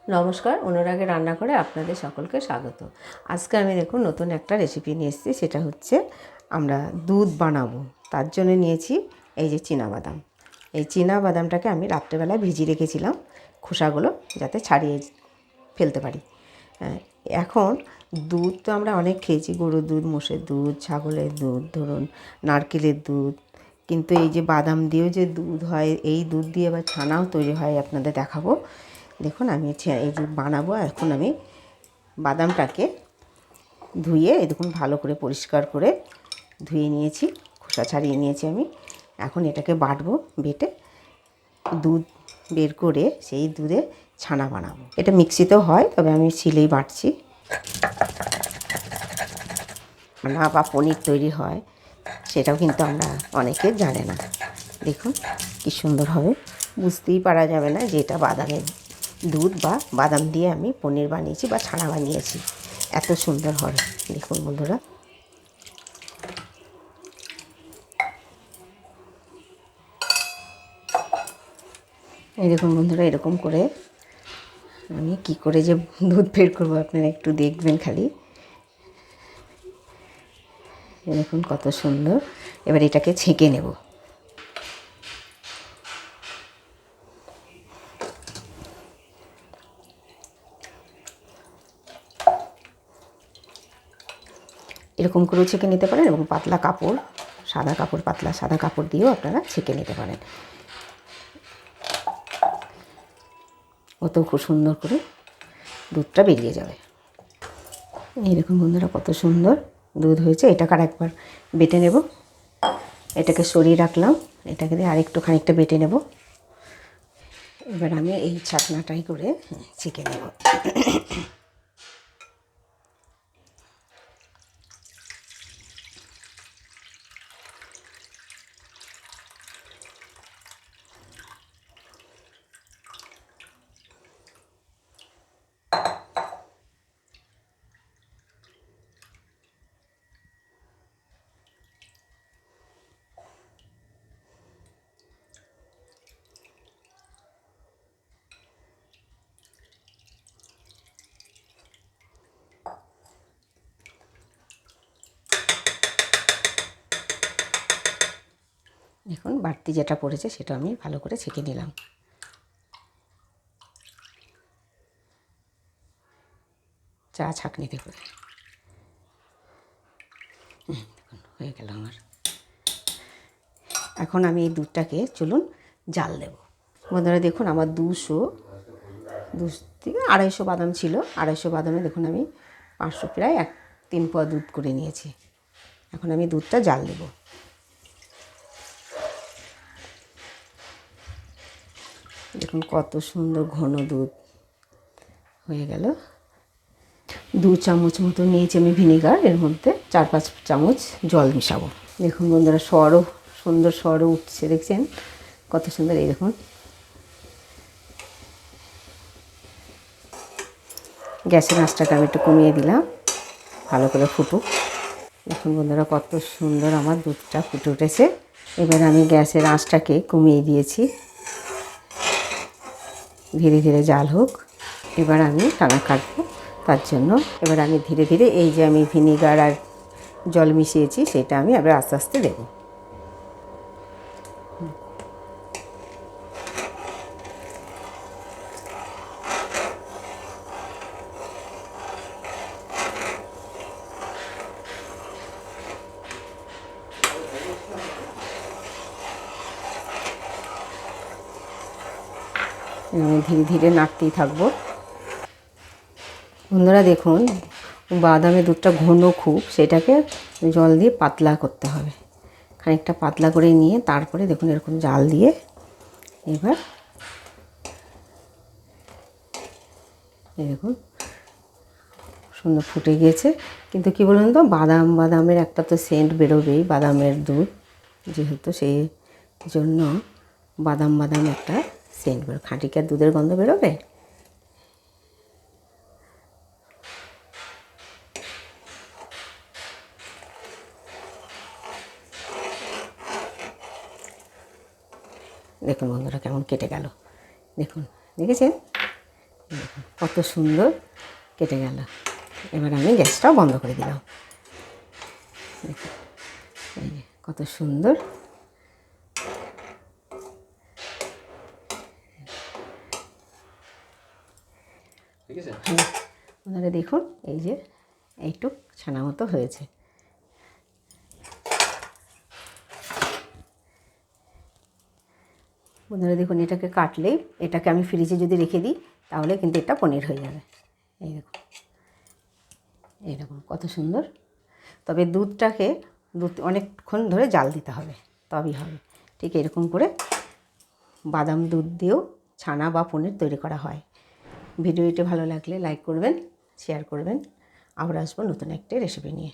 নমস্কার, অনুরাগে রান্না করে আপনাদের সকলকে স্বাগত। আজকে আমি দেখুন নতুন একটা রেসিপি নিয়ে এসেছি। সেটা হচ্ছে আমরা দুধ বানাবো। তার জন্য নিয়েছি এই যে চীনাবাদাম। এই চীনাবাদামটাকে আমি রাত্রেবেলায় ভিজিয়ে রেখেছিলাম, খোসাগুলো যাতে ছাড়িয়ে ফেলতে পারি। এখন দুধ তো আমরা অনেক খেয়েছি, গরুর দুধ, মোষের দুধ, ছাগলের দুধ, ধরুন নারকেলের দুধ, কিন্তু এই যে বাদাম দিয়েও যে দুধ হয়, এই দুধ দিয়ে আবার ছানাও তৈরি হয়, আপনাদের দেখাবো। দেখুন আমি এই যে বানাবো। এখন আমি বাদামটাকে ধুয়ে দেখুন ভালো করে পরিষ্কার করে ধুয়ে নিয়েছি, খোসা ছাড়িয়ে নিয়েছি আমি। এখন এটাকে বাটবো, বেটে দুধ বের করে সেই দুধে ছানা বানাবো। এটা মিক্সিতেও হয়, তবে আমি শিলেই বাটছি। ছানা বা পনির তৈরি হয়, সেটাও কিন্তু আমরা অনেকে জানে না। দেখুন কি সুন্দর হবে, বুঝতেই পারা যাবে না যে এটা বাদামের দুধ বা বাদাম দিয়ে আমি পনির বানিয়েছি বা ছানা বানিয়েছি। এত সুন্দর হবে দেখুন বন্ধুরা। এই দেখুন বন্ধুরা, এরকম করে আমি কি করে যে দুধ বের করবো আপনারা একটু দেখবেন খালি। দেখুন কত সুন্দর। এবার এটাকে ছেঁকে নেব। এরকম করেও ছেঁকে নিতে পারেন, এবং পাতলা কাপড়, সাদা কাপড়, পাতলা সাদা কাপড় দিয়েও আপনারা ছেঁকে নিতে পারেন। ওতেও খুব সুন্দর করে দুধটা বেরিয়ে যাবে। এই দেখুন বন্ধুরা কত সুন্দর দুধ হয়েছে। এটাকে আরেকবার বেটে নেব। এটাকে সরিয়ে রাখলাম, এটাকে দিয়ে আরেকটু খানিকটা বেটে নেব। এবার আমি এই ছাকনাটাই করে ছেঁকে নেব। এখন বাড়তি যেটা পড়েছে সেটা আমি ভালো করে ছেঁকে নিলাম। চা ছাঁকনিতে করে দেখুন হয়ে গেল আমার। এখন আমি এই দুধটাকে চলুন জাল দেব। বন্ধুরা দেখুন আমার 200 থেকে 250 বাদাম ছিল। 250 বাদামে দেখুন আমি 500 প্রায় 3 পোয়া দুধ করে নিয়েছি। এখন আমি দুধটা জাল দেব। দেখুন কত সুন্দর ঘন দুধ হয়ে গেল। 2 চামচ মতো নিয়েছি আমি ভিনেগার, এর মধ্যে 4-5 চামচ জল মিশাবো। দেখুন বন্ধুরা সরও সুন্দর, সরও উঠছে, দেখছেন কত সুন্দর। এই দেখুন গ্যাসের আঁচটাকে আমি একটু কমিয়ে দিলাম, ভালো করে ফুটুক। দেখুন বন্ধুরা কত সুন্দর আমার দুধটা ফুটে উঠেছে। এবার আমি গ্যাসের আঁচটাকে কমিয়ে দিয়েছি, ধীরে ধীরে জাল হোক। এবার আমি টানা কাটবো, তার জন্য এবার আমি ধীরে ধীরে এই যে আমি ভিনেগার আর জল মিশিয়েছি সেটা আমি আবার আস্তে আস্তে দেবো। আমি ধীরে ধীরে নাড়তেই থাকবো। বন্ধুরা দেখুন বাদামের দুধটা ঘন খুব, সেটাকে জল দিয়ে পাতলা করতে হবে। খানিকটা পাতলা করে নিয়ে তারপরে দেখুন এরকম জাল দিয়ে এবার দেখুন সুন্দর ফুটে গিয়েছে। কিন্তু কি বলুন তো, বাদামের একটা তো সেন্ট বেরোবেই, বাদামের দুধ যেহেতু, সেই জন্য বাদাম একটা সেন্ট বেরো, খাঁটিকার দুধের গন্ধ বেরোবে। দেখুন বন্ধুরা কেমন কেটে গেল, দেখুন দেখেছেন। দেখুন কত সুন্দর কেটে গেল। এবার আমি গ্যাসটাও বন্ধ করে দিলাম। দেখুন এই যে কত সুন্দর। আপনারা দেখুন এই যে এইটুক ছানা মতো হয়েছে। বন্ধুরা দেখুন এটাকে কাটলেই, এটাকে আমি ফ্রিজে যদি রেখে দিই তাহলে কিন্তু এটা পনির হয়ে যাবে। এই দেখুন এইরকম কত সুন্দর। তবে দুধ অনেকক্ষণ ধরে জাল দিতে হবে, তবেই হবে। ঠিক এরকম করে বাদাম দুধ দিয়েও ছানা বা পনির তৈরি করা হয়। ভিডিওটি ভালো লাগলে লাইক করবেন, শেয়ার করবেন। আবার আসবো নতুন একটি রেসিপি নিয়ে।